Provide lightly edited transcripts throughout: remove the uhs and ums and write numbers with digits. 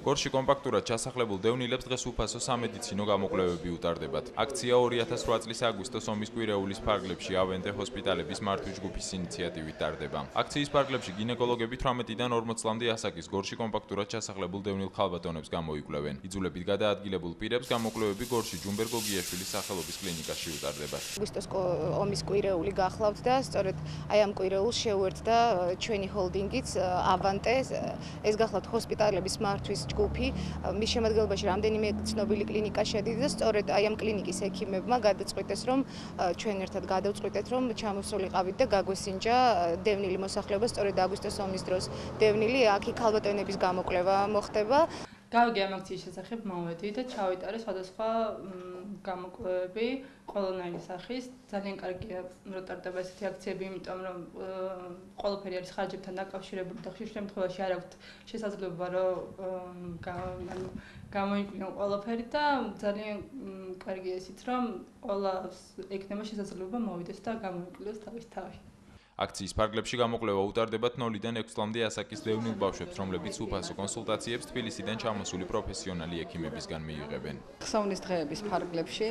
გორში კომპაქტურად ჩასახლებულ დევნილებს დღეს უფასო სამედიცინო გამოკვლევები უტარდებათ. აქცია 2008 წლის აგვისტოს ომის კვირეულის ფარგლებში ავენტე ჰოსპიტალების მართვის ჯგუფის ინიციატივით ტარდება. აქციის ფარგლებში გინეკოლოგები 18-დან 40 წლამდე ასაკის გორში კომპაქტურად ჩასახლებულ დევნილ ხალბატონებს გამოიკვლევენ. იძულებით გადაადგილებულ პირებს გამოკვლევები გორში ჯუმბერ გოგიაშვილის სახელობის კლინიკაში უტარდებათ. აგვისტოს ომის კვირეული გახლავთ და სწორედ აი ამ კვირეულს შეუერთდა ჩვენი ჰოლდინგიც ავანტე, ეს გახლავთ ჰოსპიტალების მართვის ჯგუფი, მის შემადგენლობაში რამდენიმე ცნობილი კლინიკა შედიოდა და სწორედ აი ამ კლინიკის ექიმებმა გადაწყვიტეს, რომ ჩვენ ერთად გადავწყვიტეთ, რომ ჩამოსულიყავით და გაგვესინჯა დევნილი მოსახლეობა, სწორედ აგვისტოს ომის დროს დევნილი აქ ხალბატონების გამოკვლევა მოხდება. გავიგე ამ აქციის შესახებ მოვედი და ჩავიტარე სხვადასხვა გამოკვლევები ყველანაირი სახის. ძალიან კარგია რომ ტარდება ესეთი აქციები, იმიტომ რომ ყველაფერი არის ხარჯებთან დაკავშირებული და ხშირ შემთხვევაში არ აქვთ შესაძლებლობა რომ გამოიკვლინა ყველაფერი და ძალიან კარგია ისიც რომ ყველას ექნება შესაძლებლობა მოვიდეს და გამოიკვლიოს თავის თავი. აქციის ფარგლებში გამოკვლევა უტარდებათ 0-დან 6 წლამდე ასაკის დევნილ ბავშვებს, რომლებიც უფასო კონსულტაციებს თბილისიდან ჩამოსული პროფესიონალი ექიმებისგან მიიღებენ. ხსოვნის დღეების ფარგლებში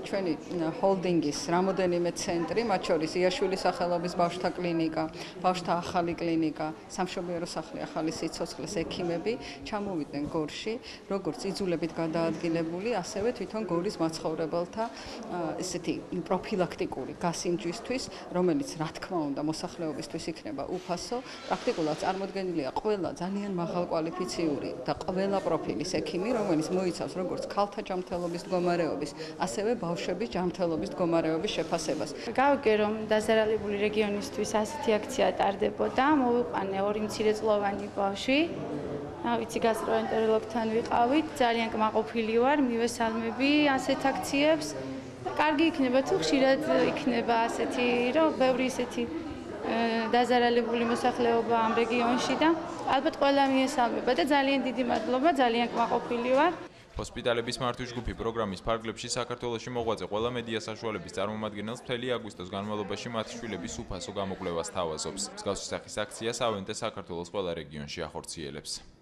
ჩვენი ჰოლდინგის რამოდენიმე ცენტრი, მათ შორის იაშვილის სახელობის ბავშვთა კლინიკა, ბავშვთა ახალი კლინიკა, სამშობიარო სახლი ახალი სიცოცხლის ექიმები ჩამოვიდნენ გორში, როგორც იძულებით გადაადგილებული, ასევე თვითონ გორის მაცხოვრებელთა ესეთი პროფილაქტიკური გასინჯვისთვის, რომელიც რა თქმა უნდა მოსახლეობისთვის იქნება უფასო, პრაქტიკულად წარმოდგენილია ყველა ძალიან მაღალკვალიფიციური და ყველა პროფილის ექიმი, რომელიც მოიცავს როგორც ქალთა ჯანმრთელობის მდგომარეობის, ასევე ბავშვების ჯანმრთელობის მდგომარეობის შეფასებას. გავიგე, რომ დაზარალებული რეგიონისთვის ასეთი აქცია ტარდებოდა, მოვიყვანე 2 მცირეწლოვანი ბავშვი. ვიცი, გასტროენტეროლოგთან ვიყავით, ძალიან კმაყოფილი ვარ, მივესალმები ასეთ აქციებს. კარგი იქნება თუ ხშირად იქნება ასეთი, რომ ბევრი ისეთი დაზარალებული მოსახლეობა ამ რეგიონში და ალბათ ყველა მიესალმება და ძალიან დიდი მადლობა, ძალიან კმაყოფილი ვარ. ჰოსპიტალების მართვის ჯგუფი პროგრამის ფარგლებში საქართველოში მოღვაწე ყველა მედია საშუალების წარმომადგენელს მთელი აგვისტოს განმავლობაში მათი შვილების უფასო გამოკვლევას თავაზობს. მსგავსი სახის აქციას ავენტე საქართველოს ყველა რეგიონში ახორციელებს.